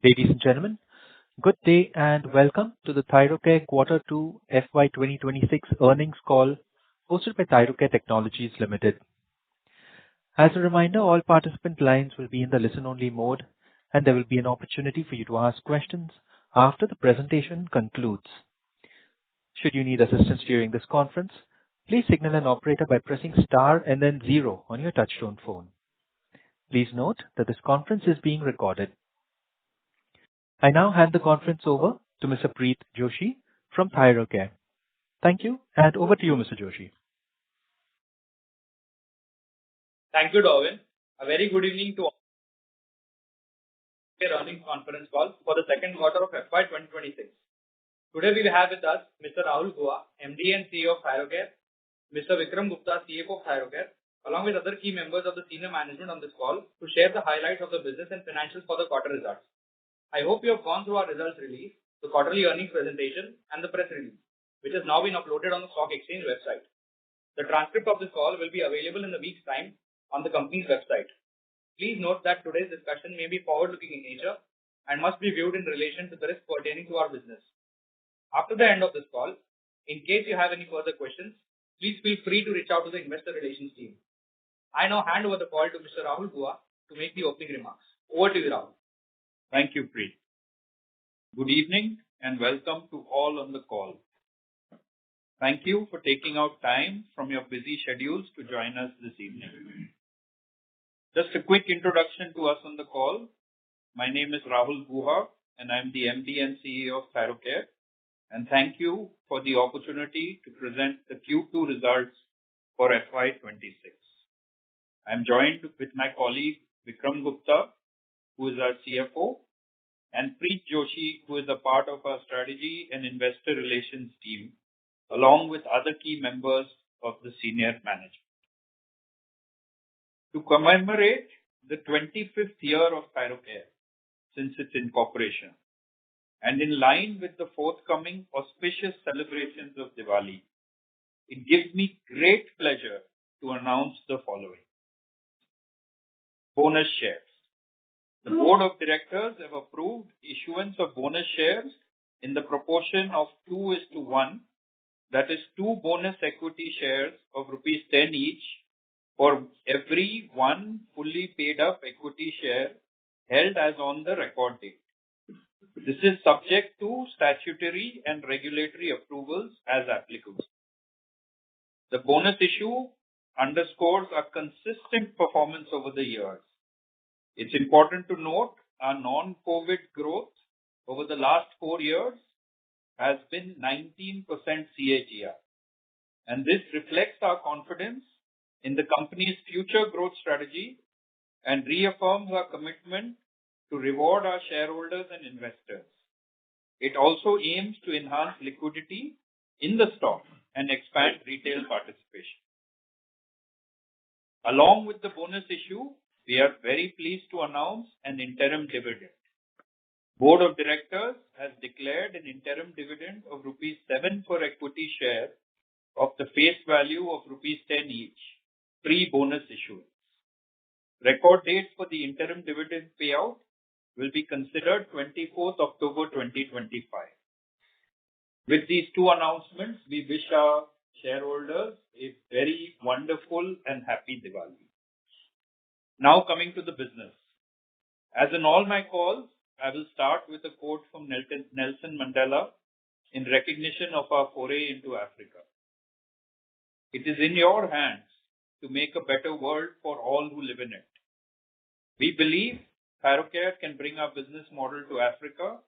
Ladies and gentlemen, good day and welcome to the Thyrocare Quarter 2 FY 2026 earnings call hosted by Thyrocare Technologies Limited. As a reminder, all participant lines will be in the listen-only mode, and there will be an opportunity for you to ask questions after the presentation concludes. Should you need assistance during this conference, please signal an operator by pressing star and then zero on your touchtone phone. Please note that this conference is being recorded. I now hand the conference over to Mr. Preet Joshi from Thyrocare. Thank you, and over to you, Mr. Joshi. Thank you, Darwin. A very good evening to all. Earnings conference call for the second quarter of FY 2026. Today we have with us Mr. Rahul Guha, MD and CEO of Thyrocare, Mr. Vikram Gupta, CFO of Thyrocare, along with other key members of the senior management on this call to share the highlights of the business and financials for the quarter results. I hope you have gone through our results release, the quarterly earnings presentation, and the press release, which has now been uploaded on the stock exchange website. The transcript of this call will be available in a week's time on the company's website. Please note that today's discussion may be forward-looking in nature and must be viewed in relation to the risk pertaining to our business. After the end of this call, in case you have any further questions, please feel free to reach out to the investor relations team. I now hand over the call to Mr. Rahul Guha to make the opening remarks. Over to you, Rahul. Thank you, Preet. Good evening and welcome to all on the call. Thank you for taking out time from your busy schedules to join us this evening. Just a quick introduction to us on the call. My name is Rahul Guha and I'm the MD and CEO of Thyrocare. And thank you for the opportunity to present the Q2 results for FY26. I'm joined with my colleague Vikram Gupta, who is our CFO, and Preet Joshi, who is a part of our strategy and investor relations team, along with other key members of the senior management. To commemorate the 25th year of Thyrocare since its incorporation, and in line with the forthcoming auspicious celebrations of Diwali, it gives me great pleasure to announce the following. Bonus shares. The Board of Directors have approved issuance of bonus shares in the proportion of 2:1, that is 2 bonus equity shares of rupees 10 each for every 1 fully paid up equity share held as on the record date. This is subject to statutory and regulatory approvals as applicable. The bonus issue underscores our consistent performance over the years. It's important to note our non-COVID growth over the last 4 years has been 19% CAGR. And this reflects our confidence in the company's future growth strategy and reaffirms our commitment to reward our shareholders and investors. It also aims to enhance liquidity in the stock and expand retail participation. Along with the bonus issue, we are very pleased to announce an interim dividend. Board of Directors has declared an interim dividend of rupees 7 per equity share of the face value of rupees 10 each, pre-bonus issuance. Record date for the interim dividend payout will be considered 24th October 2025. With these two announcements, we wish our shareholders a very wonderful and happy Diwali. Now coming to the business. As in all my calls, I will start with a quote from Nelson Mandela in recognition of our foray into Africa. It is in your hands to make a better world for all who live in it. We believe Thyrocare can bring our business model to Africa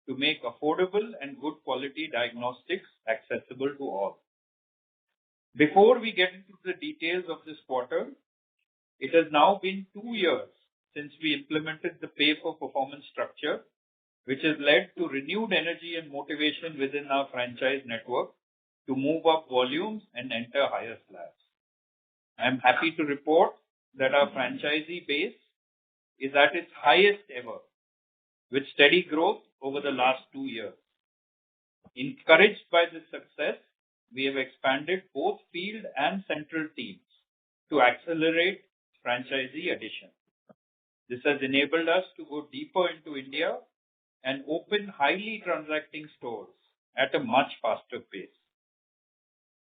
to make affordable and good quality diagnostics accessible to all. Before we get into the details of this quarter, it has now been 2 years since we implemented the pay for performance structure, which has led to renewed energy and motivation within our franchise network to move up volumes and enter higher slabs. I am happy to report that our franchisee base is at its highest ever, with steady growth over the last 2 years. Encouraged by this success, we have expanded both field and central teams to accelerate franchisee addition. This has enabled us to go deeper into India and open highly transacting stores at a much faster pace.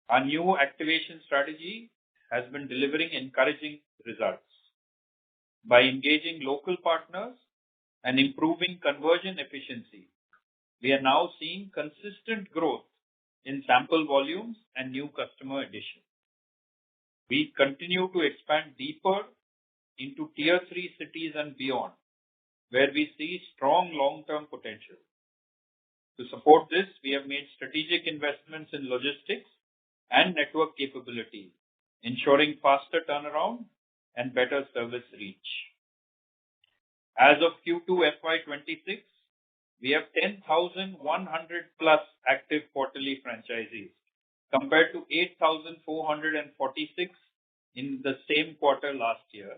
Our new activation strategy has been delivering encouraging results. By engaging local partners and improving conversion efficiency, we are now seeing consistent growth in sample volumes and new customer addition. We continue to expand deeper into Tier 3 cities and beyond, where we see strong long-term potential. To support this, we have made strategic investments in logistics and network capabilities, ensuring faster turnaround and better service reach. As of Q2 FY26, we have 10,100 plus active quarterly franchisees, compared to 8,446 in the same quarter last year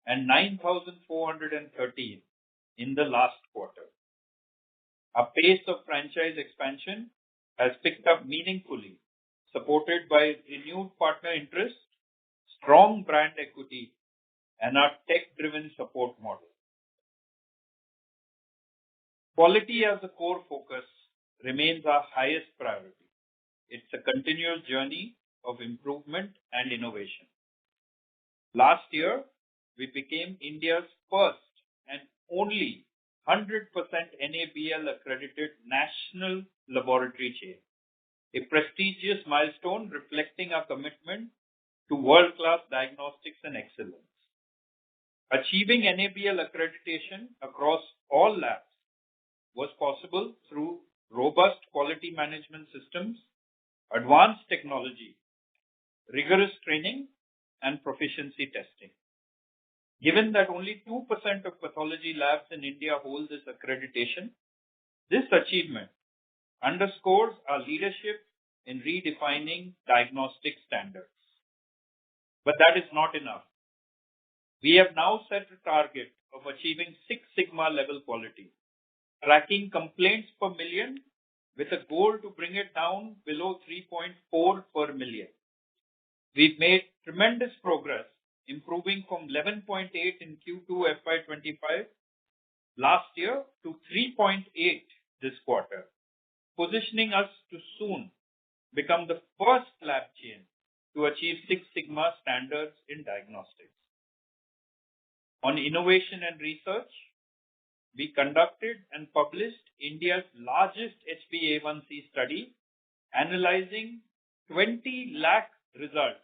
and 9,413 in the last quarter. Our pace of franchise expansion has picked up meaningfully, supported by renewed partner interest, strong brand equity, and our tech-driven support model. Quality as a core focus remains our highest priority. It's a continuous journey of improvement and innovation. Last year, we became India's first and only 100% NABL accredited national laboratory chain, a prestigious milestone reflecting our commitment to world-class diagnostics and excellence. Achieving NABL accreditation across all labs was possible through robust quality management systems, advanced technology, rigorous training, and proficiency testing. Given that only 2% of pathology labs in India hold this accreditation, this achievement underscores our leadership in redefining diagnostic standards. But that is not enough. We have now set a target of achieving Six Sigma level quality, tracking complaints per million with a goal to bring it down below 3.4 per million. We've made tremendous progress, improving from 11.8 in Q2 FY25 last year to 3.8 this quarter, positioning us to soon become the first lab chain to achieve Six Sigma standards in diagnostics. On innovation and research, we conducted and published India's largest HbA1c study, analyzing 20 lakh results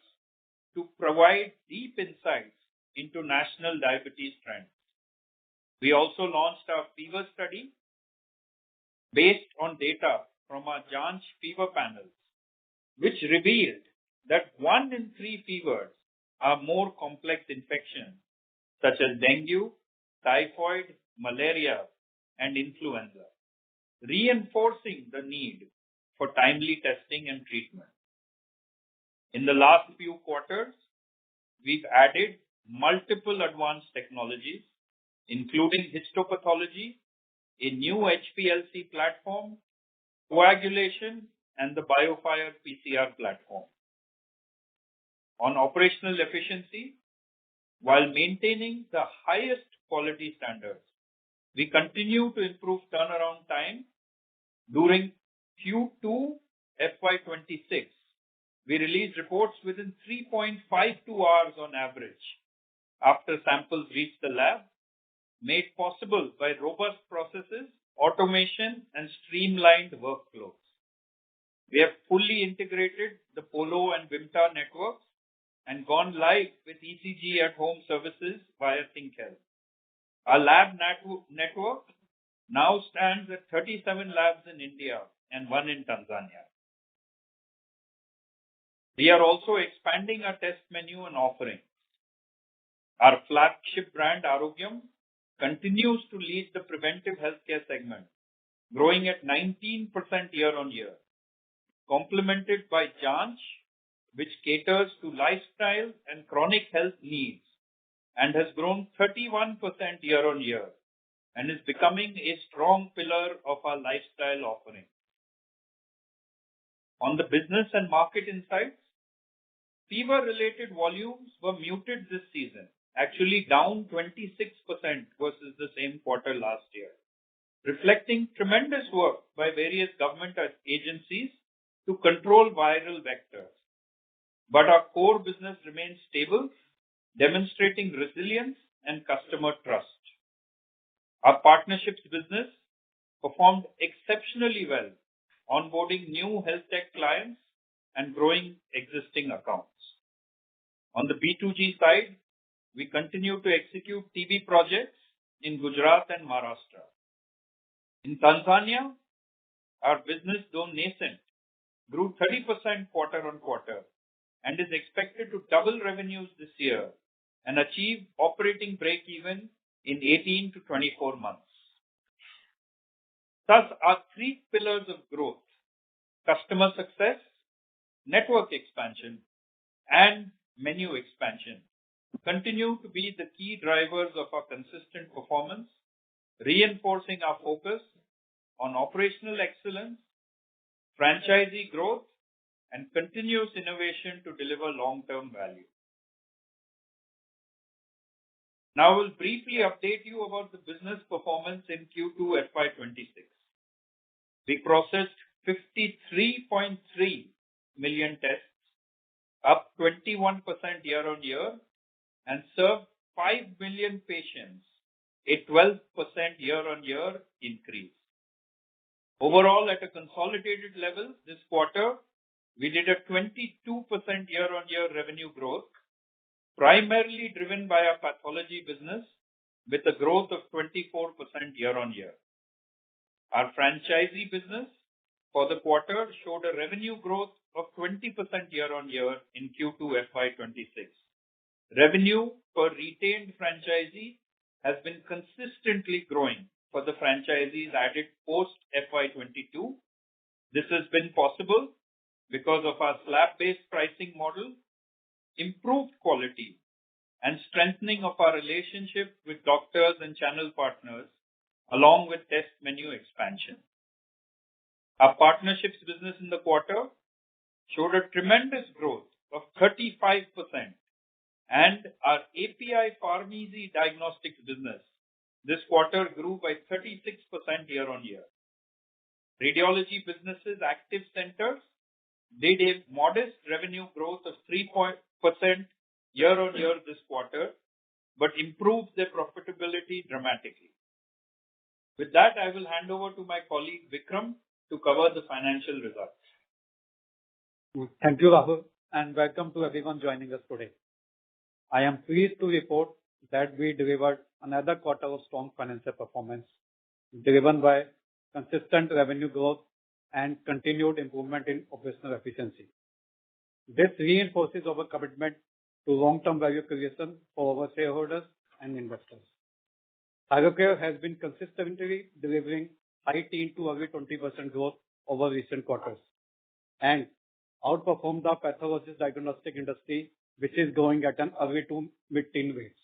to provide deep insights into national diabetes trends. We also launched our fever study based on data from our Janch fever panels, which revealed that 1 in 3 fevers are more complex infections such as dengue, typhoid, malaria, and influenza, reinforcing the need for timely testing and treatment. In the last few quarters, we've added multiple advanced technologies, including histopathology, a new HPLC platform, coagulation, and the BioFire PCR platform. On operational efficiency, while maintaining the highest quality standards, we continue to improve turnaround time. During Q2 FY26, we released reports within 3.52 hours on average after samples reach the lab, made possible by robust processes, automation, and streamlined workflows. We have fully integrated the Polo and Vimta networks and gone live with ECG at home services via ThinkHealth. Our lab network now stands at 37 labs in India and 1 in Tanzania. We are also expanding our test menu and offerings. Our flagship brand, Arogyam, continues to lead the preventive healthcare segment, growing at 19% year on year, complemented by Janch, which caters to lifestyle and chronic health needs and has grown 31% year on year and is becoming a strong pillar of our lifestyle offering. On the business and market insights, fever-related volumes were muted this season, actually down 26% versus the same quarter last year. reflecting tremendous work by various government agencies to control viral vectors. But our core business remains stable, demonstrating resilience and customer trust. Our partnerships business performed exceptionally well, onboarding new health tech clients and growing existing accounts. On the B2G side, we continue to execute TB projects in Gujarat and Maharashtra. In Tanzania, our business, though nascent, grew 30% quarter on quarter and is expected to double revenues this year and achieve operating break-even in 18 to 24 months. Thus, our three pillars of growth, customer success, network expansion, and menu expansion, continue to be the key drivers of our consistent performance, reinforcing our focus on operational excellence, franchisee growth, and continuous innovation to deliver long-term value. Now, I will briefly update you about the business performance in Q2 FY26. We processed 53.3 million tests, up 21% year on year, and served 5 million patients, a 12% year on year increase. Overall, at a consolidated level, this quarter, we did a 22% year on year revenue growth, primarily driven by our pathology business, with a growth of 24% year on year. Our franchisee business for the quarter showed a revenue growth of 20% year on year in Q2 FY26. Revenue per retained franchisee has been consistently growing for the franchisees added post FY22. This has been possible because of our slab-based pricing model, improved quality, and strengthening of our relationship with doctors and channel partners, along with test menu expansion. Our partnerships business in the quarter showed a tremendous growth of 35%, and our API pharmacy diagnostics business this quarter grew by 36% year on year. Radiology businesses active centers did a modest revenue growth of 3% year on year this quarter, but improved their profitability dramatically. With that, I will hand over to my colleague Vikram to cover the financial results. Thank you, Rahul, and welcome to everyone joining us today. I am pleased to report that we delivered another quarter of strong financial performance, driven by consistent revenue growth and continued improvement in operational efficiency. This reinforces our commitment to long-term value creation for our shareholders and investors. Thyrocare has been consistently delivering high teen to early 20% growth over recent quarters and outperformed the pathology diagnostic industry, which is growing at an early to mid-teen rates.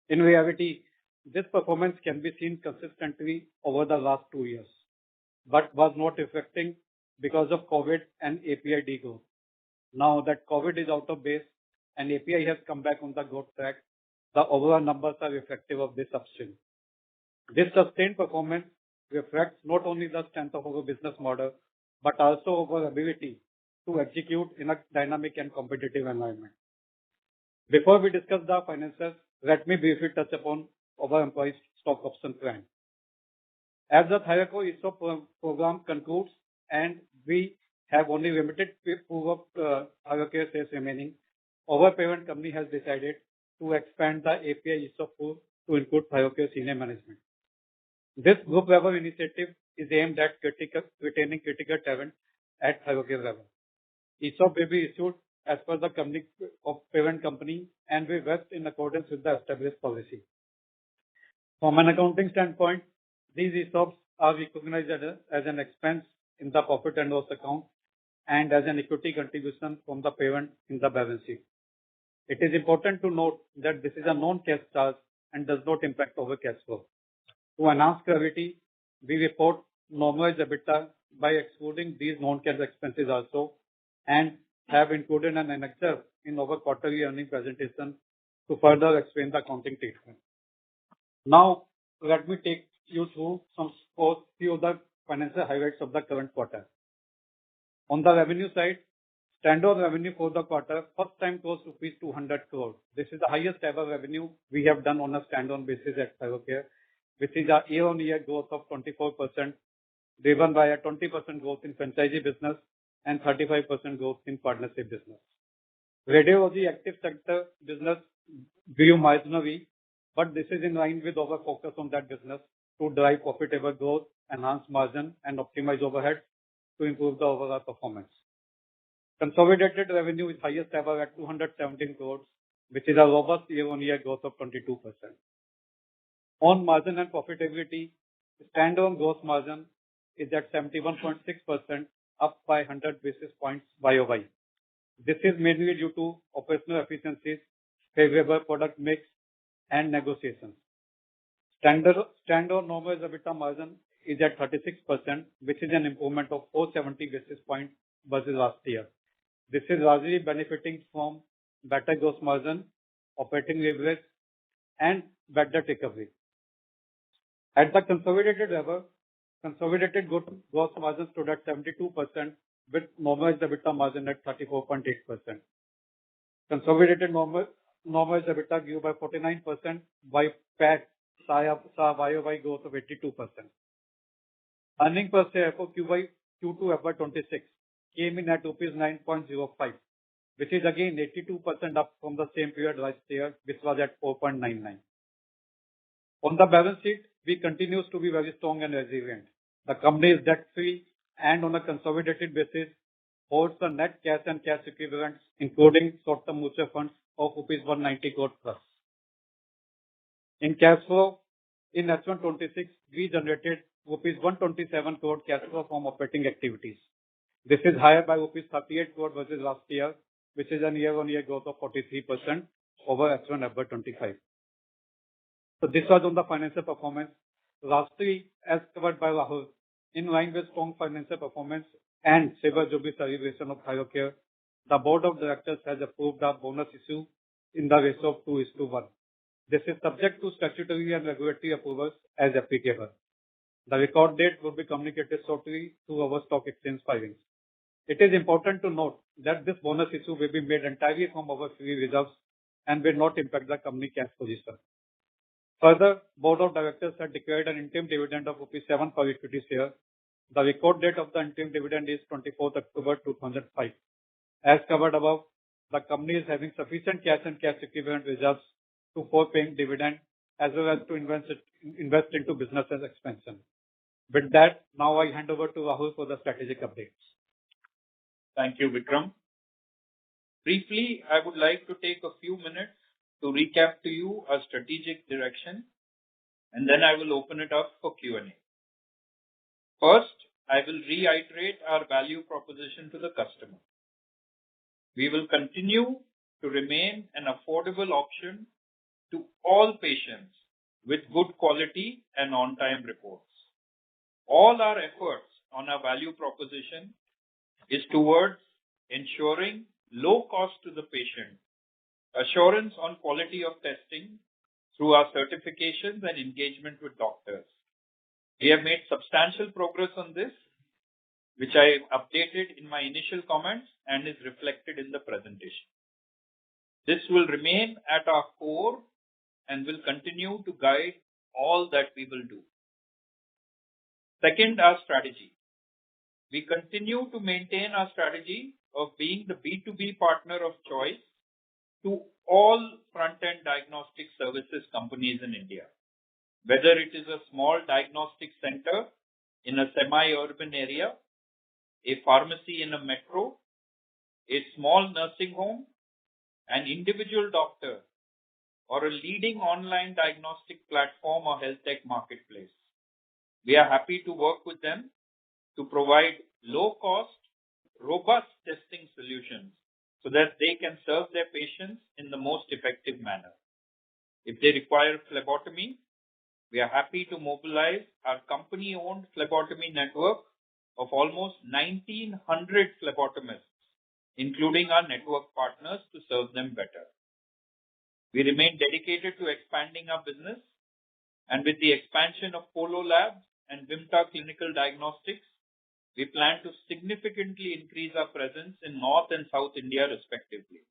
In reality, this performance can be seen consistently over the last 2 years, but was not reflecting because of COVID and API degrowth. Now that COVID is out of base and API has come back on the growth track, the overall numbers are reflective of this upstream. This sustained performance reflects not only the strength of our business model, but also our ability to execute in a dynamic and competitive environment. Before we discuss the finances, let me briefly touch upon our employee stock option plan. As the Thyrocare ESOP program concludes and we have only limited pool of Thyrocare shares remaining, our parent company has decided to expand the API ESOP pool to include Thyrocare senior management. This group level initiative is aimed at retaining critical talent at Thyrocare level. ESOP will be issued as per the company of parent company and will vest in accordance with the established policy. From an accounting standpoint, these ESOPs are recognized as an expense in the profit and loss account and as an equity contribution from the parent in the balance sheet. It is important to note that this is a non-cash charge and does not impact our cash flow. To enhance clarity, we report normalized EBITDA by excluding these non-cash expenses also and have included an annexure in our quarterly earnings presentation to further explain the accounting treatment. Now, let me take you through few of the financial highlights of the current quarter. On the revenue side, standalone revenue for the quarter first time closed rupees 200 crore. This is the highest ever revenue we have done on a standalone basis at Thyrocare, which is a year-on-year growth of 24%, driven by a 20% growth in franchisee business and 35% growth in partnership business. Radiology active sector business grew marginally, but this is in line with our focus on that business to drive profitable growth, enhance margin, and optimize overhead to improve the overall performance. Consolidated revenue is highest ever at 217 crores, which is a robust year-on-year growth of 22%. On margin and profitability, standalone gross margin is at 71.6%, up by 100 basis points YOY. This is mainly due to operational efficiencies, favorable product mix, and negotiations. Standalone normalized EBITDA margin is at 36%, which is an improvement of 470 basis points versus last year. This is largely benefiting from better gross margin, operating leverage, and better recovery. At the consolidated level, consolidated gross margin stood at 72%, with normalized EBITDA margin at 34.8%. Consolidated normalized EBITDA grew by 49%, while PAT saw YOY growth of 82%. Earnings per share for Q2 FY26 came in at rupees 9.05, which is again 82% up from the same period last year, which was at 4.99. On the balance sheet, we continue to be very strong and resilient. The company is debt-free and on a consolidated basis holds a net cash and cash equivalents, including short-term mutual funds of rupees 190 crore plus. In cash flow, in H126, we generated rupees 127 crore cash flow from operating activities. This is higher by rupees 38 crore versus last year, which is a year-on-year growth of 43% over H1 FY25. So this was on the financial performance. Lastly, as covered by Rahul, in line with strong financial performance and Silver Jubilee celebration of Thyrocare, the Board of Directors has approved a bonus issue in the ratio of 2:1. This is subject to statutory and regulatory approvals as applicable. The record date will be communicated shortly through our stock exchange filings. It is important to note that this bonus issue will be made entirely from our free reserves and will not impact the company cash position. Further, Board of Directors had declared an interim dividend of rupees 7 per equity share. The record date of the interim dividend is 24th October 2005. As covered above, the company is having sufficient cash and cash equivalent reserves for paying dividend as well as to invest into business as expansion. With that, now I hand over to Rahul for the strategic updates. Thank you, Vikram. Briefly, I would like to take a few minutes to recap to you our strategic direction, and then I will open it up for Q&A. First, I will reiterate our value proposition to the customer. We will continue to remain an affordable option to all patients with good quality and on-time reports. All our efforts on our value proposition is towards ensuring low cost to the patient, assurance on quality of testing through our certifications and engagement with doctors. We have made substantial progress on this, which I updated in my initial comments and is reflected in the presentation. This will remain at our core and will continue to guide all that we will do. Second, our strategy. We continue to maintain our strategy of being the B2B partner of choice to all front-end diagnostic services companies in India. Whether it is a small diagnostic center in a semi-urban area, a pharmacy in a metro, a small nursing home, an individual doctor, or a leading online diagnostic platform or health tech marketplace. We are happy to work with them to provide low-cost, robust testing solutions so that they can serve their patients in the most effective manner. If they require phlebotomy, we are happy to mobilize our company-owned phlebotomy network of almost 1,900 phlebotomists, including our network partners, to serve them better. We remain dedicated to expanding our business And with the expansion of Polo Labs and Vimta Clinical Diagnostics, we plan to significantly increase our presence in North and South India respectively.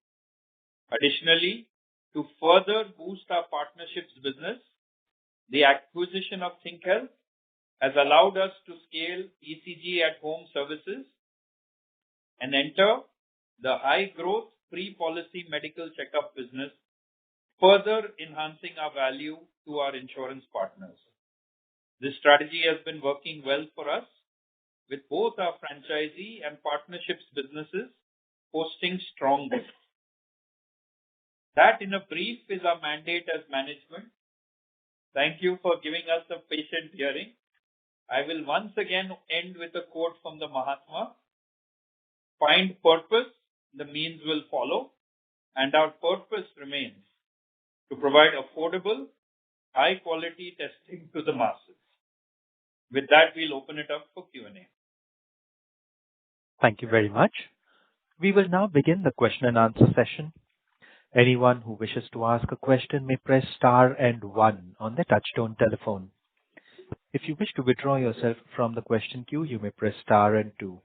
Additionally, to further boost our partnerships business, the acquisition of ThinkHealth has allowed us to scale ECG at home services and enter the high growth pre-policy medical checkup business, further enhancing our value to our insurance partners. This strategy has been working well for us, with both our franchisee and partnerships businesses posting strong growth. That in a brief is our mandate as management. Thank you for giving us a patient hearing. I will once again end with a quote from the Mahatma. Find purpose, the means will follow, and our purpose remains to provide affordable, high quality testing to the masses. With that, we'll open it up for Q&A. Thank you very much. We will now begin the question and answer session. Anyone who wishes to ask a question may press star and one on the touchtone telephone. If you wish to withdraw yourself from the question queue, you may press star and two.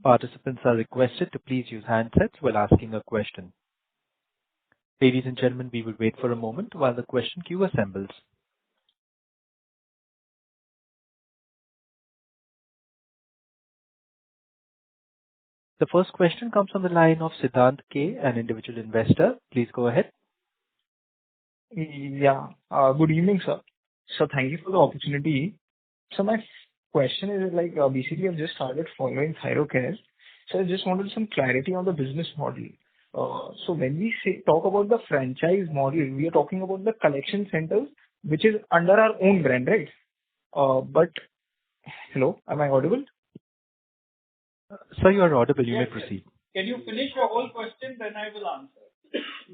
Participants are requested to please use handsets while asking a question. Ladies and gentlemen, we will wait for a moment while the question queue assembles. The first question comes from the line of Siddhant K, an individual investor. Please go ahead. Yeah. Good evening, sir. So thank you for the opportunity. So my question is basically I've just started following Thyrocare. So I just wanted some clarity on the business model. So when we talk about the franchise model, we are talking about the collection centers, which is under our own brand, right? But hello, am I audible? Sir, you are audible. You may proceed. Can you finish your whole question, then I will answer.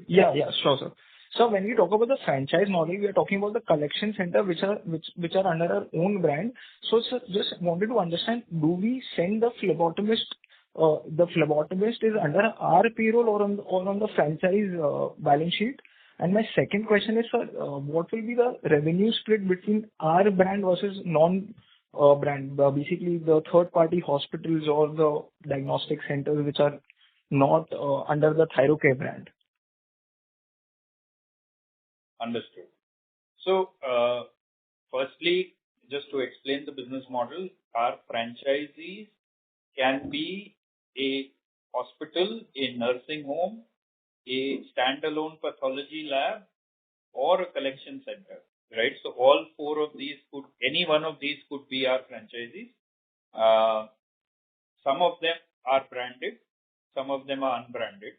Yeah, sure, sir. So when we talk about the franchise model, we are talking about the collection center which are under our own brand. So sir, just wanted to understand, do we send the phlebotomist? The phlebotomist is under our payroll or on the franchise balance sheet. And my second question is, sir, what will be the revenue split between our brand versus non-brand? Basically, the third-party hospitals or the diagnostic centers which are not under the Thyrocare brand. Understood. So, firstly, just to explain the business model, our franchisees can be a hospital, a nursing home, a standalone pathology lab, or a collection center, right? So all four of these any one of these could be our franchisees. Some of them are branded, some of them are unbranded,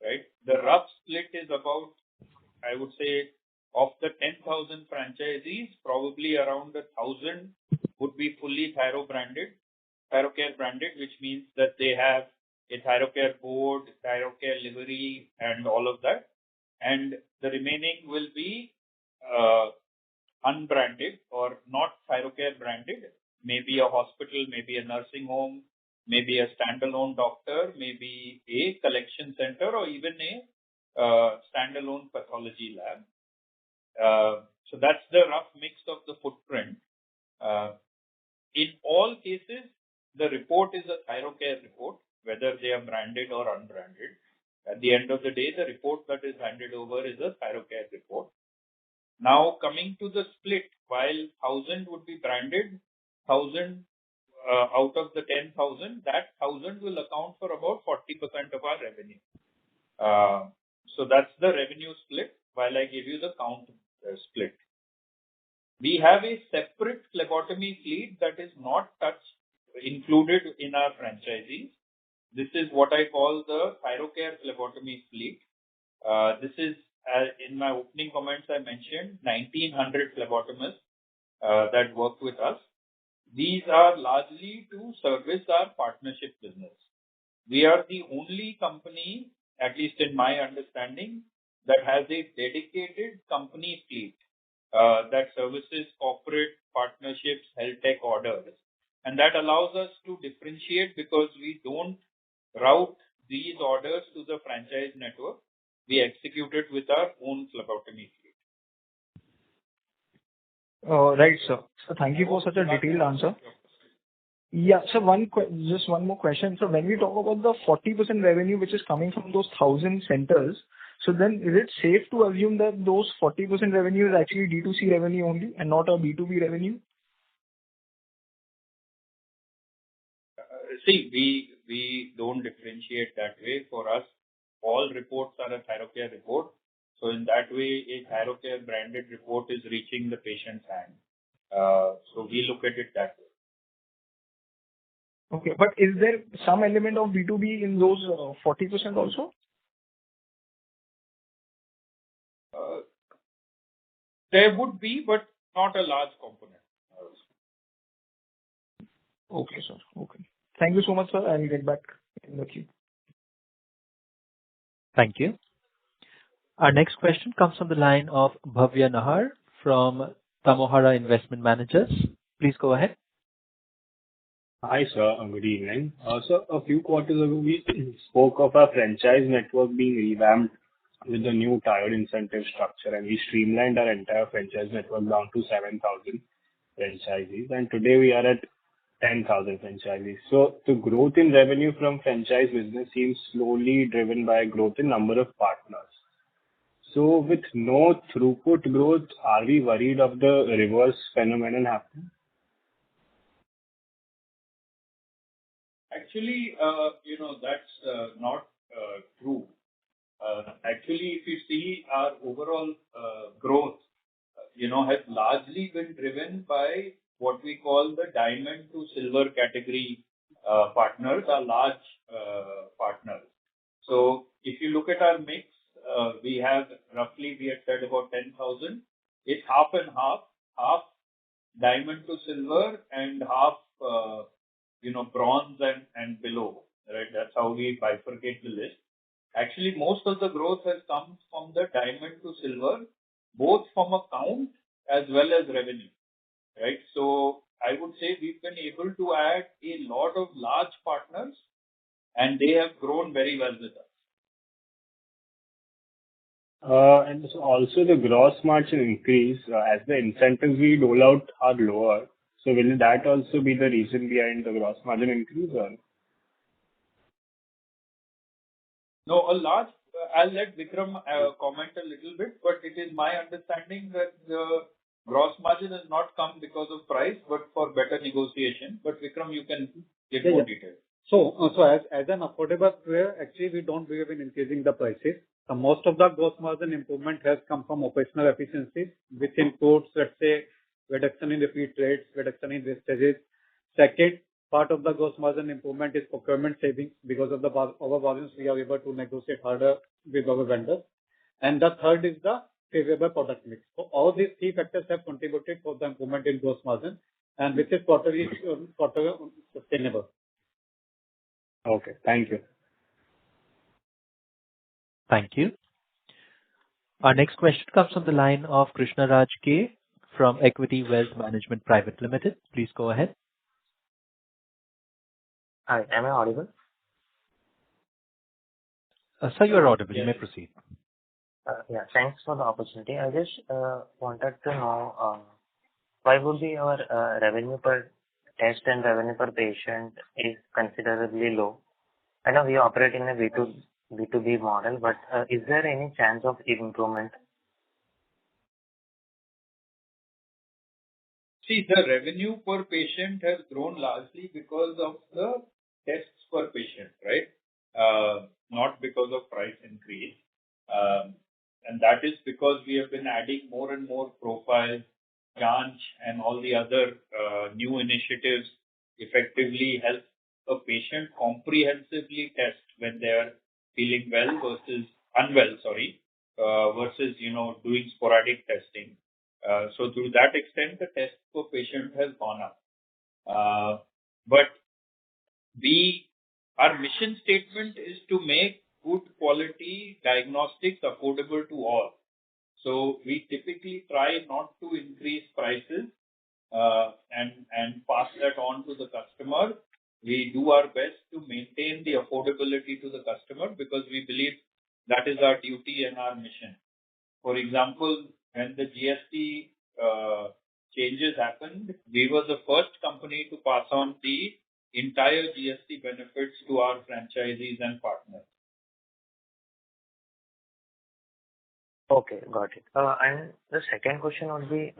right? The rough split is about, I would say, of the 10,000 franchisees, probably around 1,000 would be fully Thyrocare branded, which means that they have a Thyrocare board, Thyrocare livery, and all of that. And the remaining will be unbranded or not Thyrocare branded, maybe a hospital, maybe a nursing home, maybe a standalone doctor, maybe a collection center, or even a standalone pathology lab. So that's the rough mix of the footprint. In all cases, the report is a Thyrocare report, whether they are branded or unbranded. At the end of the day, the report that is handed over is a Thyrocare report. Now, coming to the split, while 1,000 would be branded, 1,000 out of the 10,000, that 1,000 will account for about 40% of our revenue. So that's the revenue split, while I give you the count split. We have a separate phlebotomy fleet that is not included in our franchisees. This is what I call the Thyrocare phlebotomy fleet. This is, in my opening comments, I mentioned 1,900 phlebotomists that work with us. These are largely to service our partnership business. We are the only company, at least in my understanding, that has a dedicated company fleet that services corporate partnerships, health tech orders. And that allows us to differentiate because we don't route these orders to the franchise network. We execute it with our own phlebotomy fleet. Right, sir. So thank you for such a detailed answer. Yeah. So just one more question. So when we talk about the 40% revenue which is coming from those 1,000 centers, so then is it safe to assume that those 40% revenue is actually D2C revenue only and not a B2B revenue? See, we don't differentiate that way. For us, all reports are a Thyrocare report. So in that way, a Thyrocare branded report is reaching the patient's hand. So we look at it that way. Okay. But is there some element of B2B in those 40% also? There would be, but not a large component. Okay, sir. Okay. Thank you so much, sir. I'll get back in the queue. Thank you. Our next question comes from the line of Bhavya Nahar from Tamohara Investment Managers. Please go ahead. Hi, sir. Good evening. So a few quarters ago, we spoke of our franchise network being revamped with the new tiered incentive structure, and we streamlined our entire franchise network down to 7,000 franchisees, and today we are at 10,000 franchisees. So the growth in revenue from franchise business seems slowly driven by growth in number of partners. So with no throughput growth, are we worried of the reverse phenomenon happening? Actually, that's not true. Actually, if you see our overall growth, has largely been driven by what we call the diamond to silver category partners, our large partners. So if you look at our mix, we had said about 10,000. It's half and half diamond to silver and half, bronze and below, right? That's how we bifurcate the list. Actually, most of the growth has come from the diamond to silver, both from a count as well as revenue, right? So I would say we've been able to add a lot of large partners, and they have grown very well with us. And so also the gross margin increase as the incentives we dole out are lower. So will that also be the reason behind the gross margin increase? Or? No, I'll let Vikram comment a little bit, but it is my understanding that the gross margin has not come because of price, but for better negotiation. But Vikram, you can give more detail. So as an affordable player, actually we don't believe in increasing the prices. Most of the gross margin improvement has come from operational efficiencies, which includes, let's say, reduction in repeat rates, reduction in wastages. Second part of the gross margin improvement is procurement savings. Because of our volumes, we are able to negotiate harder with our vendors. And the third is the favorable product mix. So all these three factors have contributed for the improvement in gross margin, and which is quarter sustainable. Okay, thank you. Thank you. Our next question comes from the line of Krishna Raj K from Equity Wealth Management Private Limited. Please go ahead. Hi, am I audible? Sir, you are audible. You may proceed. Yeah, thanks for the opportunity. I just wanted to know why would be our revenue per test and revenue per patient is considerably low. I know we operate in a B2B model, but is there any chance of improvement? See, the revenue per patient has grown largely because of the tests per patient, right? Not because of price increase. And that is because we have been adding more and more profiles, Janch, and all the other new initiatives effectively help a patient comprehensively test when they are feeling versus doing sporadic testing. So to that extent, the test per patient has gone up. But our mission statement is to make good quality diagnostics affordable to all. So we typically try not to increase prices and pass that on to the customer. We do our best to maintain the affordability to the customer because we believe that is our duty and our mission. For example, when the GST changes happened, we were the first company to pass on the entire GST benefits to our franchisees and partners. Okay, got it. And the second question would be,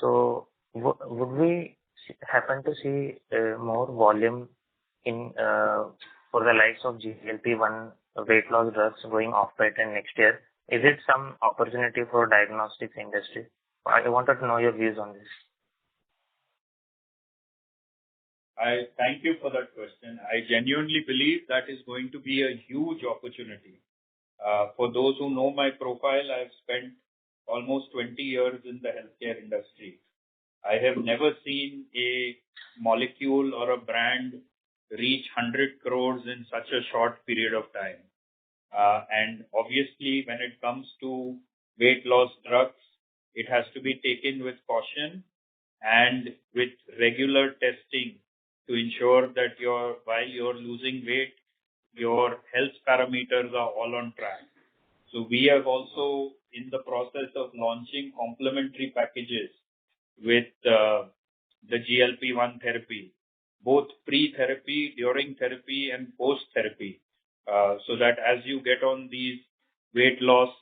so would we happen to see more volume in for the likes of GLP-1 weight loss drugs going off patent next year? Is it some opportunity for diagnostics industry? I wanted to know your views on this. I thank you for that question. I genuinely believe that is going to be a huge opportunity. For those who know my profile, I've spent almost 20 years in the healthcare industry. I have never seen a molecule or a brand reach 100 crores in such a short period of time. And obviously, when it comes to weight loss drugs, it has to be taken with caution and with regular testing to ensure that while you're losing weight, your health parameters are all on track. So we are also in the process of launching complementary packages with the GLP-1 therapy, both pre-therapy, during therapy, and post-therapy, so that as you get on these weight loss,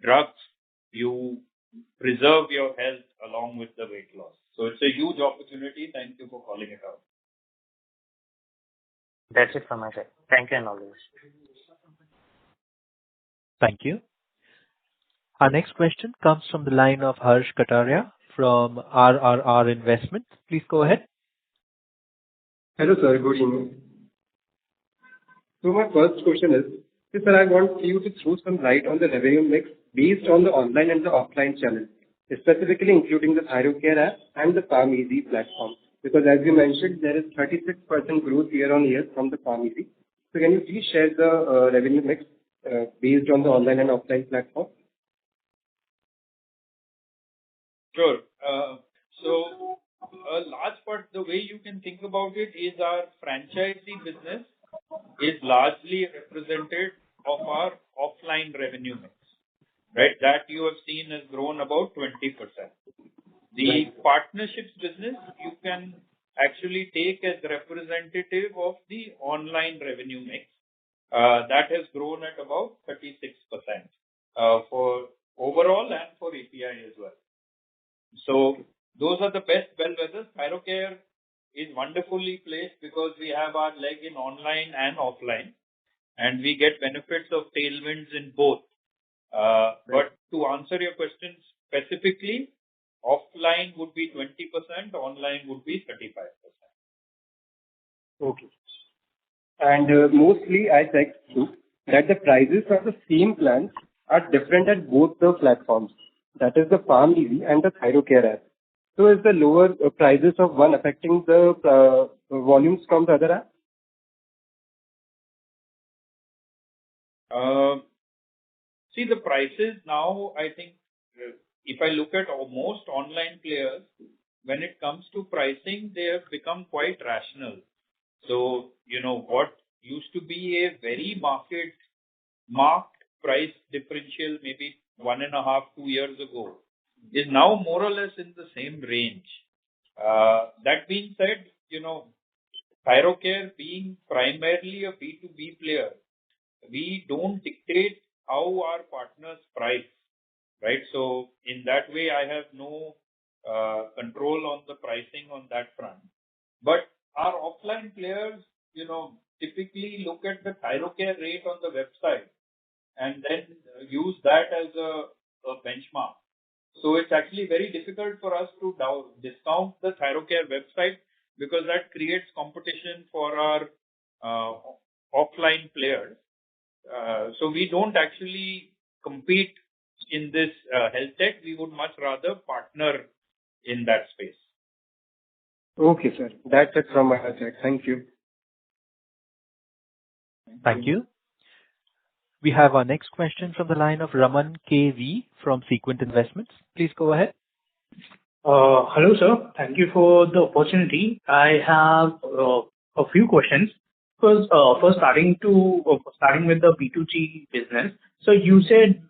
drugs, you preserve your health along with the weight loss. So it's a huge opportunity. Thank you for calling it out. That's it from my side. Thank you and all this. Thank you. Our next question comes from the line of Harsh Kataria from RRR Investments. Please go ahead. Hello, sir. Good evening. So my first question is, sir, I want you to throw some light on the revenue mix based on the online and the offline channel, specifically including the Thyrocare app and the Palm Easy platform. Because as you mentioned, there is 36% growth year on year from the Palm Easy. So can you please share the revenue mix based on the online and offline platform? Sure. So a large part, the way you can think about it is our franchisee business is largely represented of our offline revenue mix, right? That you have seen has grown about 20%. The partnerships business you can actually take as representative of the online revenue mix. That has grown at about 36% for overall and for API as well. So those are the best bellwethers. Thyrocare is wonderfully placed because we have our leg in online and offline, and we get benefits of tailwinds in both. But to answer your question specifically, offline would be 20%, online would be 35%. Okay. And mostly I checked that the prices of the same plans are different at both the platforms. That is the Palm Easy and the Thyrocare app. So is the lower prices of one affecting the volumes from the other app? See, the prices now, I think, if I look at most online players, when it comes to pricing, they have become quite rational. So, what used to be a very marked price differential maybe 1.5, 2 years ago is now more or less in the same range. That being said, Thyrocare being primarily a B2B player, we don't dictate how our partners price, right? So in that way, I have no control on the pricing on that front. But our offline players, typically look at the Thyrocare rate on the website and then use that as a benchmark. So it's actually very difficult for us to discount the Thyrocare website because that creates competition for our offline players. So we don't actually compete in this health tech. We would much rather partner in that space. Okay, sir. That's it from my side. Thank you. Thank you. We have our next question from the line of Raman KV from Sequent Investments. Please go ahead. Hello, sir. Thank you for the opportunity. I have a few questions. first starting with the B2G business. So you said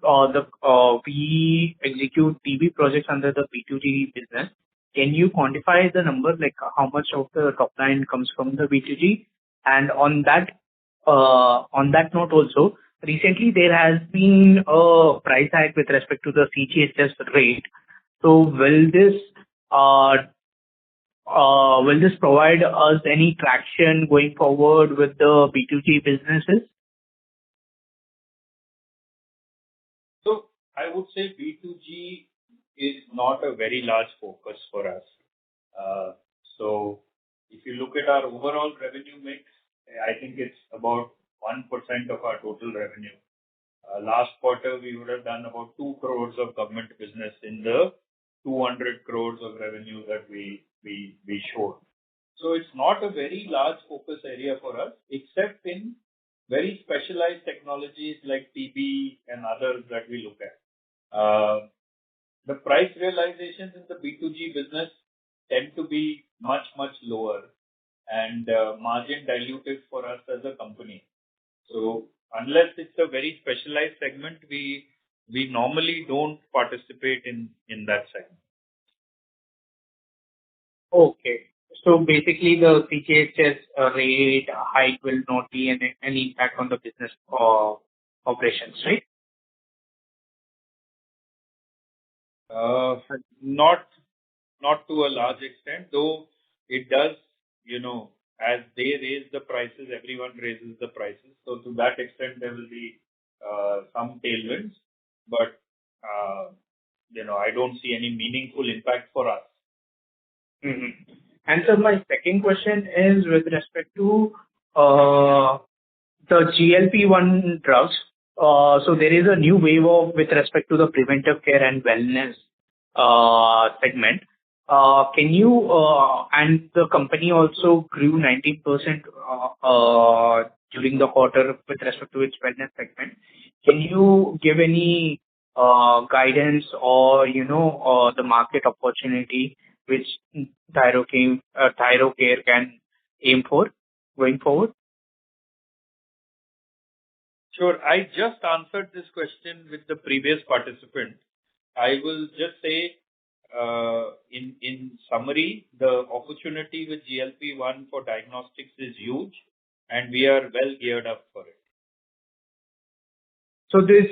we execute TV projects under the B2G business. Can you quantify the number, like how much of the top line comes from the B2G? And on that note also, recently there has been a price hike with respect to the CGHS rate. So will this provide us any traction going forward with the B2G businesses? So I would say B2G is not a very large focus for us. So if you look at our overall revenue mix, I think it's about 1% of our total revenue. Last quarter, we would have done about 2 crores of government business in the 200 crores of revenue that we showed. So it's not a very large focus area for us, except in very specialized technologies like TB and others that we look at. The price realizations in the B2G business tend to be much, much lower and margin dilutive for us as a company. So unless it's a very specialized segment, we normally don't participate in that segment. Okay. So basically, the CGHS rate hike will not be any impact on the business operations, right? Not to a large extent, though it does, as they raise the prices, everyone raises the prices. So to that extent, there will be some tailwinds, but I don't see any meaningful impact for us. Mm-hmm. And so my second question is with respect to the GLP-1 drugs. So there is a new wave with respect to the preventive care and wellness segment. Can you and the company also grew 19% during the quarter with respect to its wellness segment. Can you give any guidance or the market opportunity which Thyrocare can aim for going forward? Sure. I just answered this question with the previous participant. I will just say, in summary, the opportunity with GLP-1 for diagnostics is huge, and we are well geared up for it. So this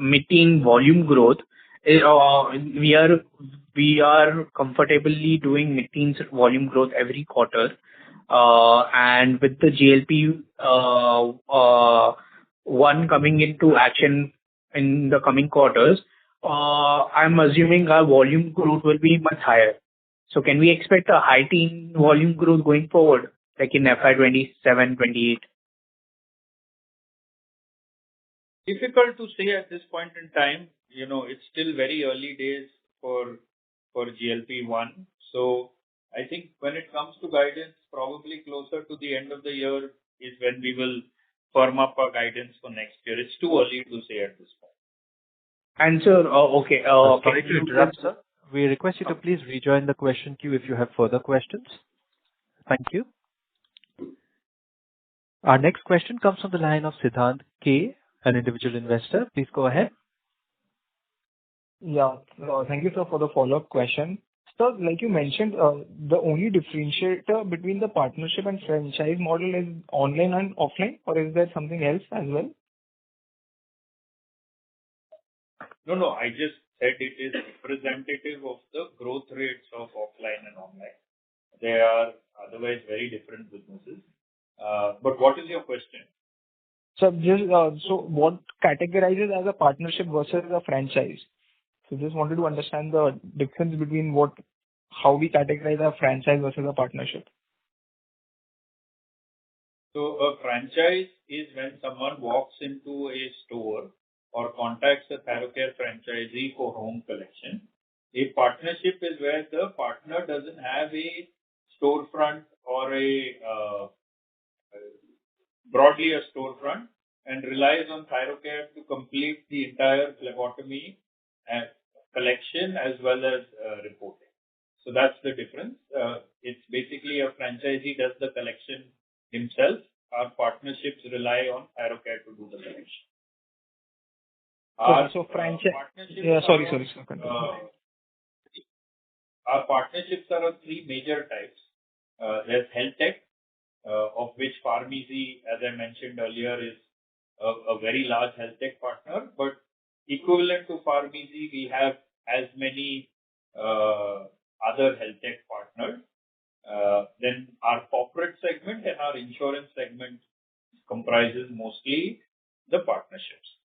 mid-teen volume growth, we are comfortably doing mid-teens volume growth every quarter, and with the GLP one coming into action in the coming quarters, I'm assuming our volume growth will be much higher. So can we expect a high teen volume growth going forward, like in FY27, 28? Difficult to say at this point in time. It's still very early days for GLP-1. So I think when it comes to guidance, probably closer to the end of the year is when we will firm up our guidance for next year. It's too early to say at this point. And sir, okay. Sorry to interrupt, sir. We request you to please rejoin the question queue if you have further questions. Thank you. Our next question comes from the line of Siddhant K, an individual investor. Please go ahead. Yeah. Thank you, sir, for the follow-up question. Sir, like you mentioned, the only differentiator between the partnership and franchise model is online and offline, or is there something else as well? No. I just said it is representative of the growth rates of offline and online. They are otherwise very different businesses. But what is your question? So what categorizes as a partnership versus a franchise? So just wanted to understand the difference between how we categorize a franchise versus a partnership. So a franchise is when someone walks into a store or contacts a Thyrocare franchisee for home collection. A partnership is where the partner doesn't have a storefront or broadly a storefront and relies on Thyrocare to complete the entire phlebotomy and collection as well as reporting. So that's the difference. It's basically a franchisee does the collection himself. Our partnerships rely on Thyrocare to do the collection. So franchise. Sorry, sir. Continue. Our partnerships are of three major types. There's health tech, of which Pharmacy, as I mentioned earlier, is a very large health tech partner. But equivalent to Pharmacy, we have as many other health tech partners. Then our corporate segment and our insurance segment comprises mostly the partnerships.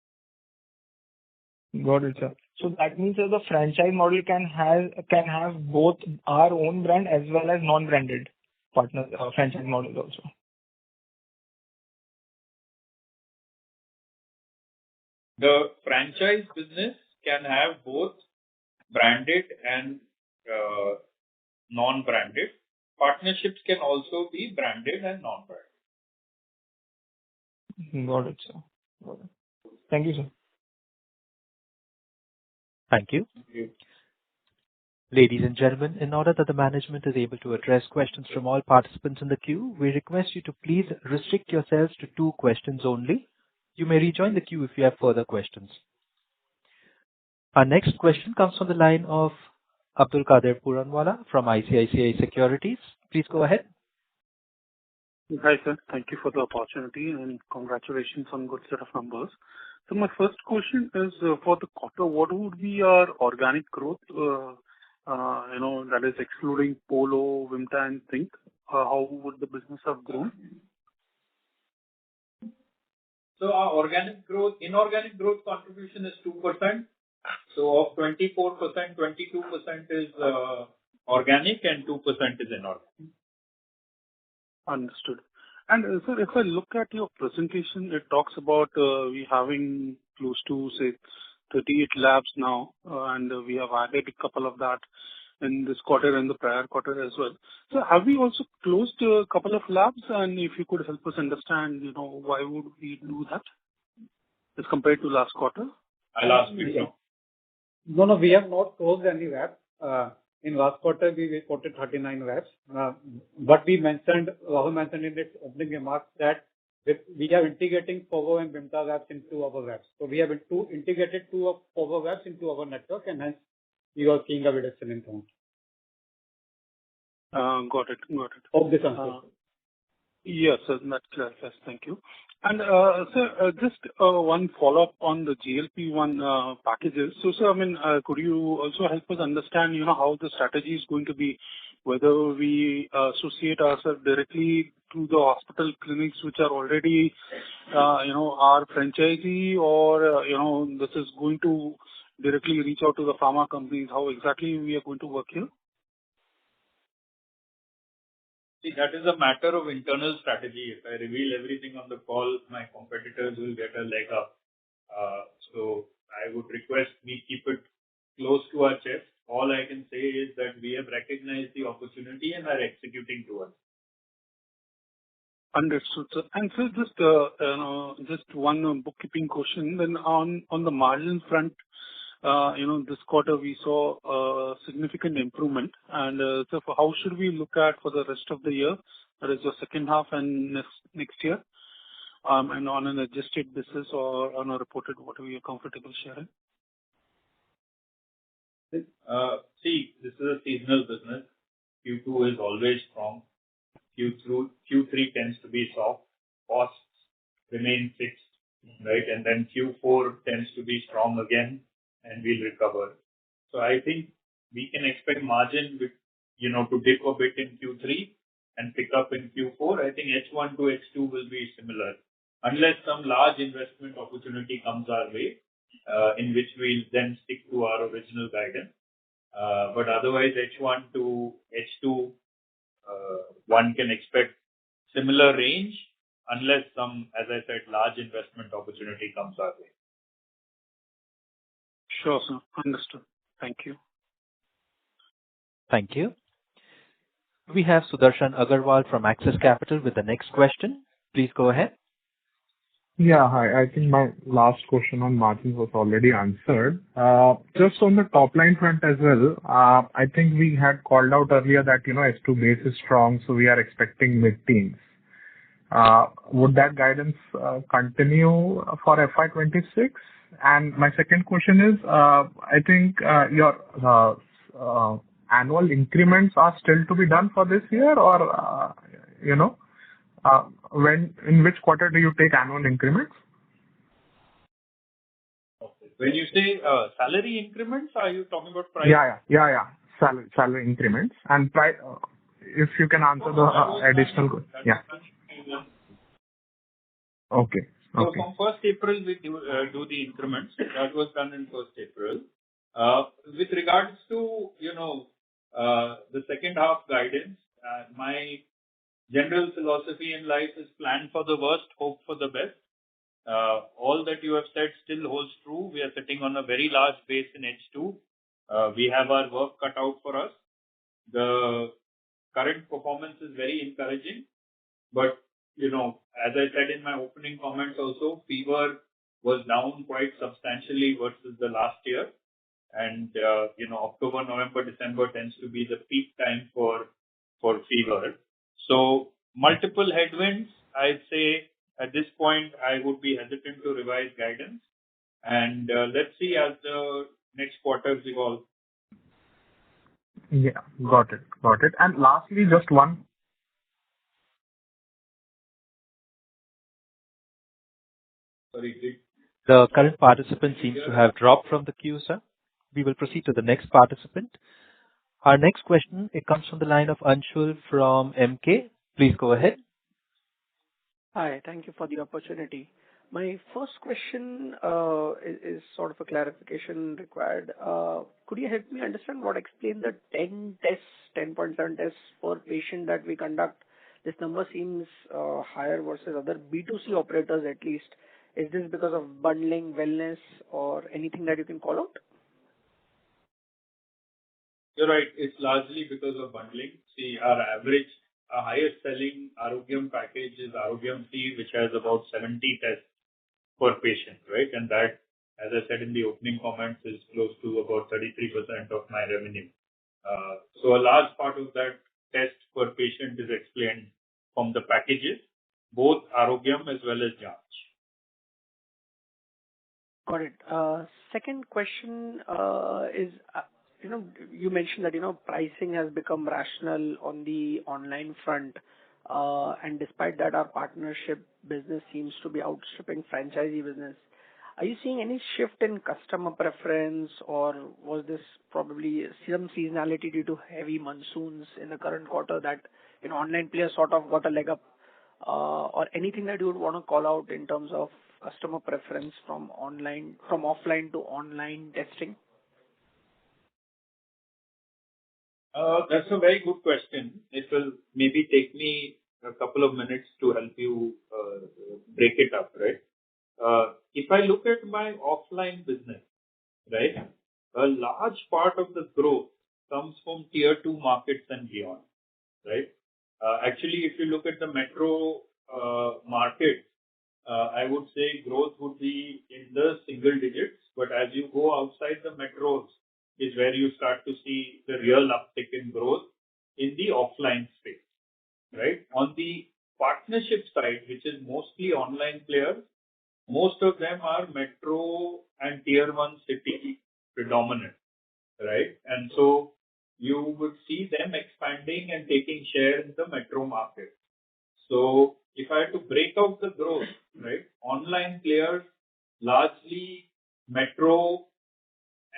Got it, sir. So that means that the franchise model can have both our own brand as well as non-branded partner franchise models also. The franchise business can have both branded and non-branded. Partnerships can also be branded and non-branded. Got it, sir. Got it. Thank you, sir. Thank you. Thank you. Ladies and gentlemen, in order that the management is able to address questions from all participants in the queue, we request you to please restrict yourselves to 2 questions only. You may rejoin the queue if you have further questions. Our next question comes from the line of Abdul Qadir Puranwala from ICICI Securities. Please go ahead. Hi, sir. Thank you for the opportunity and congratulations on good set of numbers. So my first question is for the quarter, what would be our organic growth? That is excluding Polo, Vimta, and Think. How would the business have grown? So our inorganic growth contribution is 2%. So of 24%, 22% is organic and 2% is inorganic. Understood. And sir, if I look at your presentation, it talks about we having close to, say, 38 labs now, and we have added a couple of that in this quarter and the prior quarter as well. So have we also closed a couple of labs? And if you could help us understand, why would we do that as compared to last quarter? I'll ask you. No, we have not closed any labs. In last quarter, we reported 39 labs. But Rahul mentioned in his opening remarks that we are integrating Pogo and Vimta labs into our labs. So we have integrated 2 of Pogo labs into our network, and hence we are seeing a reduction in count. Got it. Hope this answers. Yes, sir. That clarifies. Thank you. And sir, just one follow-up on the GLP-1 packages. So, sir, could you also help us understand, how the strategy is going to be, whether we associate ourselves directly to the hospital clinics which are already, our franchisee, or this is going to directly reach out to the pharma companies. How exactly we are going to work here? See, that is a matter of internal strategy. If I reveal everything on the call, my competitors will get a leg up. So I would request we keep it close to our chest. All I can say is that we have recognized the opportunity and are executing towards it. Understood, sir. And sir, just one bookkeeping question. Then on the margin front, this quarter we saw a significant improvement. And so how should we look at for the rest of the year? That is the second half and next year, and on an adjusted basis or on a reported, whatever you're comfortable sharing? See, this is a seasonal business. Q2 is always strong. Q3 tends to be soft. Costs remain fixed, right? And then Q4 tends to be strong again, and we'll recover. So I think we can expect margin to dip a bit in Q3 and pick up in Q4. I think H1 to H2 will be similar, unless some large investment opportunity comes our way, in which we'll then stick to our original guidance. But otherwise, H1 to H2, one can expect similar range, unless some, as I said, large investment opportunity comes our way. Sure, sir. Understood. Thank you. Thank you. We have Sudarshan Agarwal from Axis Capital with the next question. Please go ahead. Yeah, hi. I think my last question on margins was already answered. Just on the top line front as well, I think we had called out earlier that, S2 base is strong, so we are expecting mid-teens. Would that guidance continue for FY26? And my second question is, I think your annual increments are still to be done for this year, or in which quarter do you take annual increments? When you say salary increments, are you talking about price? Yeah. Salary increments. And if you can answer the additional. Yeah. Okay. So from 1st April, we do the increments. That was done in 1st April. With regards to, the second half guidance, my general philosophy in life is plan for the worst, hope for the best. All that you have said still holds true. We are sitting on a very large base in H2. We have our work cut out for us. The current performance is very encouraging, but as I said in my opening comments also, fever was down quite substantially versus the last year. And, October, November, December tends to be the peak time for fever. So multiple headwinds, I'd say at this point, I would be hesitant to revise guidance. And let's see as the next quarters evolve. Yeah, got it. And lastly, just one. Sorry, The current participant seems to have dropped from the queue, sir. We will proceed to the next participant. Our next question, it comes from the line of Anshul from MK. Please go ahead. Hi, thank you for the opportunity. My first question is sort of a clarification required. Could you help me understand what explains the 10.7 tests per patient that we conduct? This number seems higher versus other B2C operators at least. Is this because of bundling, wellness, or anything that you can call out? You're right. It's largely because of bundling. See, our highest selling Arogyam package is Arogyam C, which has about 70 tests per patient, right? And that, as I said in the opening comments, is close to about 33% of my revenue. So a large part of that test per patient is explained from the packages, both Arogyam as well as Janch. Got it. Second question is, you mentioned that, pricing has become rational on the online front. And despite that, our partnership business seems to be outstripping franchisee business. Are you seeing any shift in customer preference, or was this probably some seasonality due to heavy monsoons in the current quarter that online players sort of got a leg up, or anything that you would want to call out in terms of customer preference from offline to online testing? That's a very good question. It will maybe take me a couple of minutes to help you break it up, right? If I look at my offline business, right, a large part of the growth comes from tier 2 markets and beyond, right? Actually, if you look at the metro market, I would say growth would be in the single digits, but as you go outside the metros is where you start to see the real uptick in growth in the offline space, right? On the partnership side, which is mostly online players, most of them are metro and tier 1 city predominant, right? And so you would see them expanding and taking share in the metro market. So if I had to break out the growth, right, online players, largely metro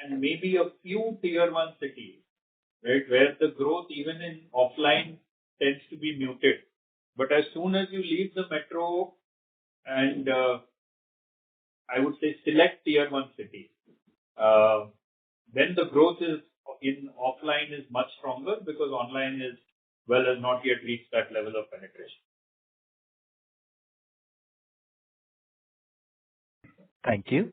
and maybe a few tier 1 cities, right, where the growth even in offline tends to be muted. But as soon as you leave the metro and I would say select tier 1 cities, then the growth in offline is much stronger because online has not yet reached that level of penetration. Thank you.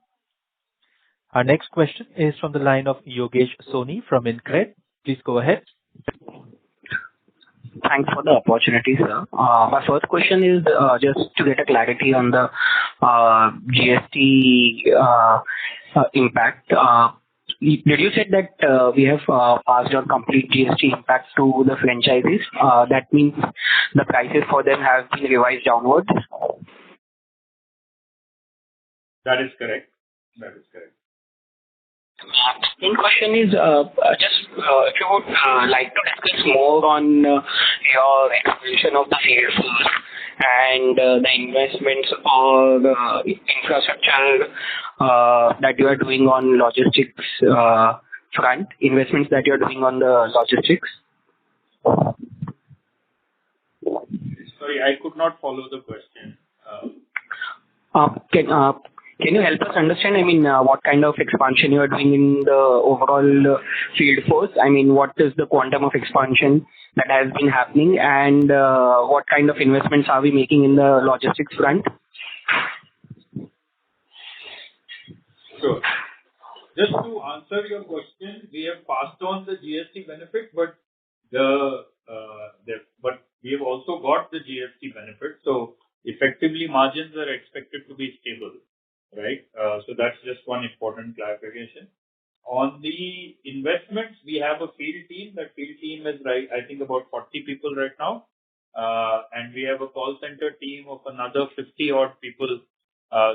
Our next question is from the line of Yogesh Soni from InCred. Please go ahead. Thanks for the opportunity, sir. My first question is just to get a clarity on the GST impact. Did you say that we have passed on complete GST impact to the franchises? That means the prices for them have been revised downwards? That is correct. That is correct. Second question is just if you would like to discuss more on your expansion of the sales force and the investments or infrastructure that you are doing on logistics front, investments that you are doing on the logistics. Sorry, I could not follow the question. Can you help us understand, what kind of expansion you are doing in the overall field force? What is the quantum of expansion that has been happening, and what kind of investments are we making in the logistics front? Sure. Just to answer your question, we have passed on the GST benefit, but we have also got the GST benefit. So effectively, margins are expected to be stable. Right. So that's just one important clarification. On the investments, we have a field team. That field team is, I think, about 40 people right now. And we have a call center team of another 50 odd people.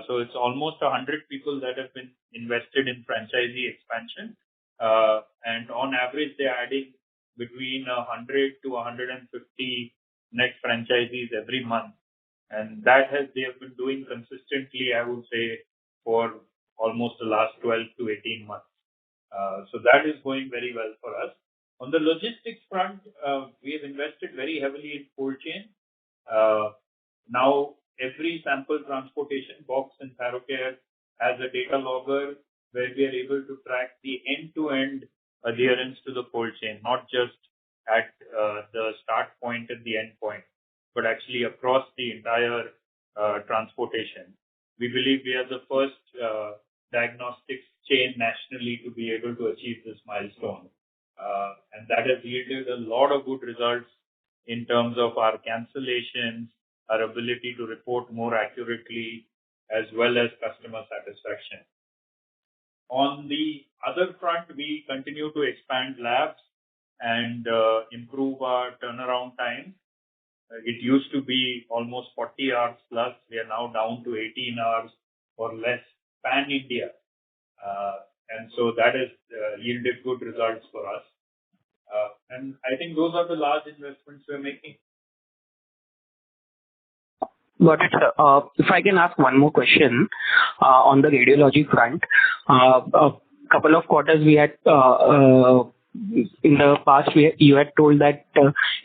So it's almost 100 people that have been invested in franchisee expansion. And on average, they're adding between 100 to 150 net franchisees every month. And that they have been doing consistently, I would say, for almost the last 12 to 18 months. So that is going very well for us. On the logistics front, we have invested very heavily in cold chain. Now, every sample transportation box in Thyrocare has a data logger where we are able to track the end-to-end adherence to the cold chain, not just at the start point and the end point, but actually across the entire transportation. We believe we are the first diagnostics chain nationally to be able to achieve this milestone. And that has yielded a lot of good results in terms of our cancellations, our ability to report more accurately, as well as customer satisfaction. On the other front, we continue to expand labs and improve our turnaround time. It used to be almost 40 hours plus. We are now down to 18 hours or less pan-India. And so that has yielded good results for us. And I think those are the large investments we're making. Got it, sir. If I can ask one more question on the radiology front. A couple of quarters we had in the past, you had told that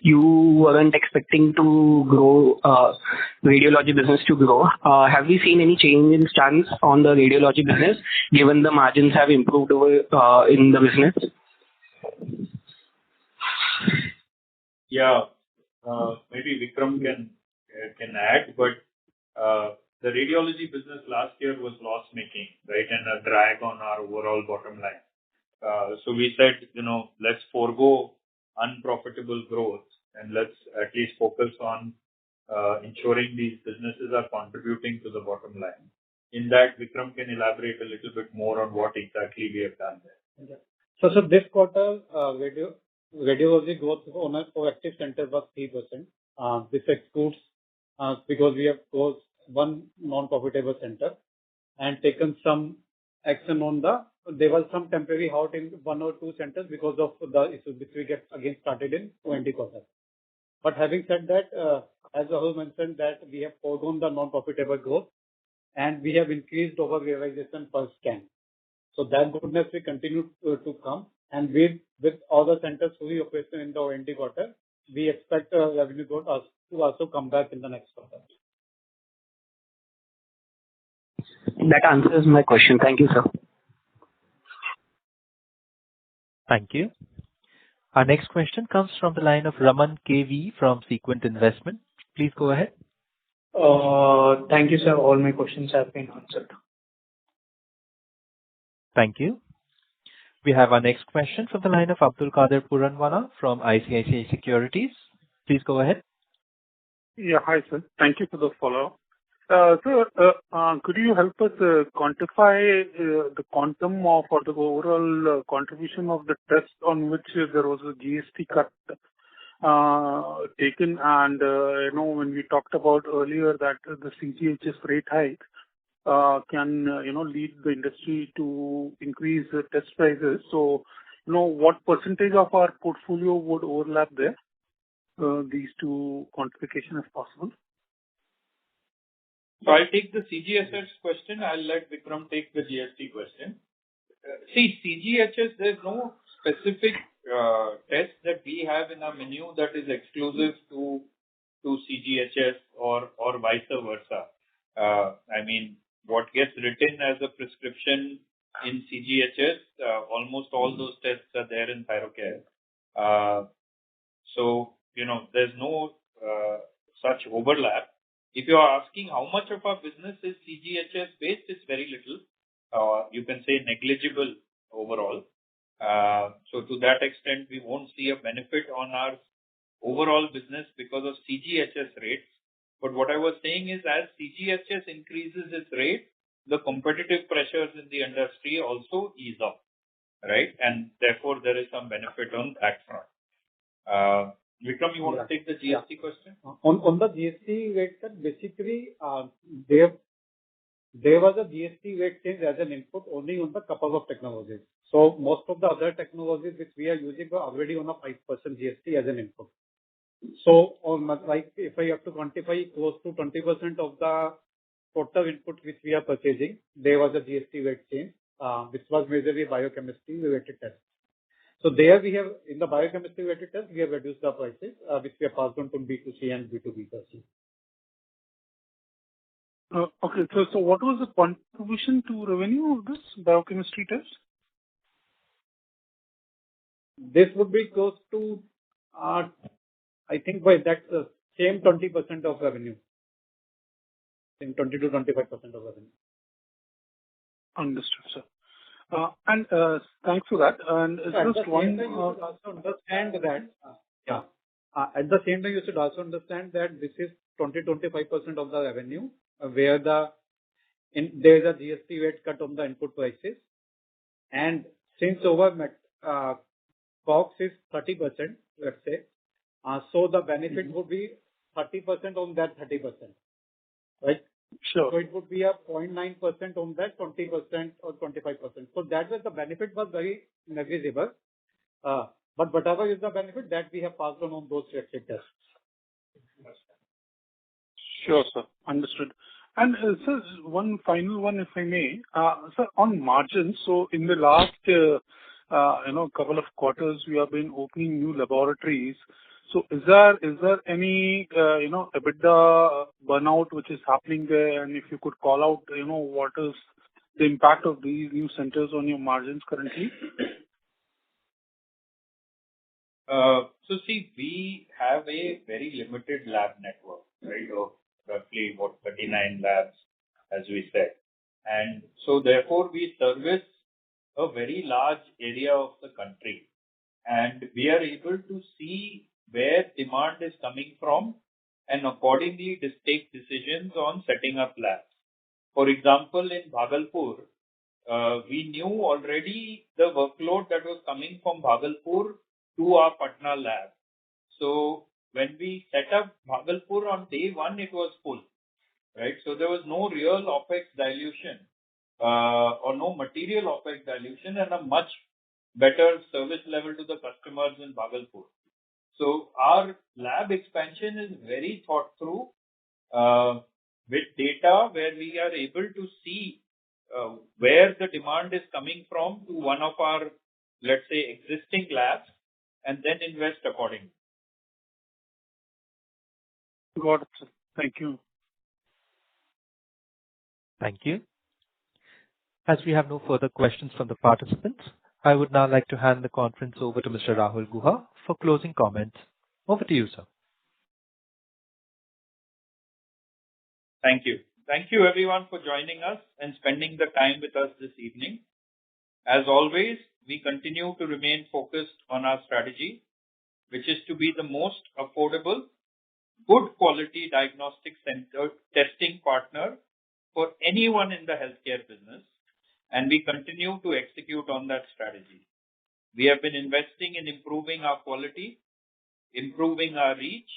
you weren't expecting to grow radiology business to grow. Have we seen any change in stance on the radiology business, given the margins have improved over in the business? Yeah, maybe Vikram can add, but the radiology business last year was loss-making, right, and a drag on our overall bottom line. So we said, let's forego unprofitable growth and let's at least focus on ensuring these businesses are contributing to the bottom line. In that, Vikram can elaborate a little bit more on what exactly we have done there. Yeah. So this quarter, radiology growth on our active centers was 3%. This excludes because we have closed one non-profitable center and taken some action on there was some temporary halt in one or two centers because of the issues which we get again started in 20 quarter. But having said that, as Rahul mentioned, that we have foregone the non-profitable growth and we have increased our realization per scan. So that goodness will continue to come, and with all the centers fully operational in the OND quarter, we expect revenue growth to also come back in the next quarter. That answers my question. Thank you, sir. Thank you. Our next question comes from the line of Raman KV from Sequent Investment. Please go ahead. Thank you, sir. All my questions have been answered. Thank you. We have our next question from the line of Abdul Qadir Puranwala from ICICI Securities. Please go ahead. Yeah. Hi, sir. Thank you for the follow-up. Sir, could you help us quantify the quantum of or the overall contribution of the test on which there was a GST cut taken? And, when we talked about earlier that the CGHS rate hike can, lead the industry to increase the test prices. So, what percentage of our portfolio would overlap there? These two quantification if possible. So I'll take the CGHS question. I'll let Vikram take the GST question. See, CGHS, there's no specific test that we have in our menu that is exclusive to CGHS or vice versa. I mean, what gets written as a prescription in CGHS, almost all those tests are there in Thyrocare. So, there's no such overlap. If you are asking how much of our business is CGHS based, it's very little. You can say negligible overall. So to that extent, we won't see a benefit on our overall business because of CGHS rates. But what I was saying is as CGHS increases its rate, the competitive pressures in the industry also ease up, right? And therefore, there is some benefit on that front. Vikram, you want to take the GST question? On the GST rate cut, basically, there was a GST rate change as an input only on the couple of technologies. So most of the other technologies which we are using are already on a 5% GST as an input. So if I have to quantify close to 20% of the total input which we are purchasing, there was a GST rate change, which was majorly biochemistry related tests. So there we have, in the biochemistry related test, we have reduced the prices, which we have passed on to B2C and B2B person. Okay. So what was the contribution to revenue of this biochemistry test? This would be close to, I think by that same 20% of revenue. In 20 to 25% of revenue. Understood, sir. And thanks for that. And just one. You should also understand that. At the same time, you should also understand that this is 20-25% of the revenue, where there is a GST rate cut on the input prices, and since our COGS is 30%, let's say, so the benefit would be 30% on that 30%, right? Sure. So it would be a 0.9% on that 20% or 25%. So that way the benefit was very negligible. But whatever is the benefit that we have passed on those reactive tests. Sure, sir. Understood. And sir, one final one, if I may. Sir, on margins, so in the last couple of quarters, we have been opening new laboratories. So is there any EBITDA burnout which is happening there? And if you could call out, what is the impact of these new centers on your margins currently? So see, we have a very limited lab network, right? Of roughly 39 labs, as we said. And so therefore we service a very large area of the country. And we are able to see where demand is coming from and accordingly take decisions on setting up labs. For example, in Bhagalpur, we knew already the workload that was coming from Bhagalpur to our Patna lab. So when we set up Bhagalpur on day one, it was full, right? So there was no real OPEX dilution or no material OPEX dilution and a much better service level to the customers in Bhagalpur. So our lab expansion is very thought through with data where we are able to see where the demand is coming from to one of our, let's say, existing labs and then invest accordingly. Got it, sir. Thank you. Thank you. As we have no further questions from the participants, I would now like to hand the conference over to Mr. Rahul Guha for closing comments. Over to you, sir. Thank you. Thank you everyone for joining us and spending the time with us this evening. As always, we continue to remain focused on our strategy which is to be the most affordable, good quality diagnostic center testing partner for anyone in the healthcare business, and we continue to execute on that strategy. We have been investing in improving our quality, improving our reach,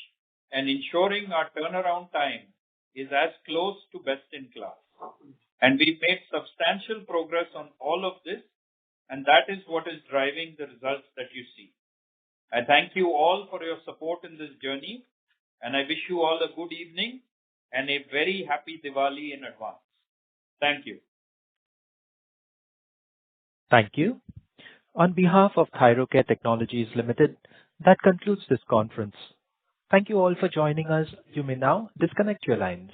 and ensuring our turnaround time is as close to best in class. And we've made substantial progress on all of this, and that is what is driving the results that you see. I thank you all for your support in this journey, and I wish you all a good evening and a very happy Diwali in advance. Thank you. Thank you. On behalf of Thyrocare Technologies Limited, that concludes this conference. Thank you all for joining us. You may now disconnect your lines.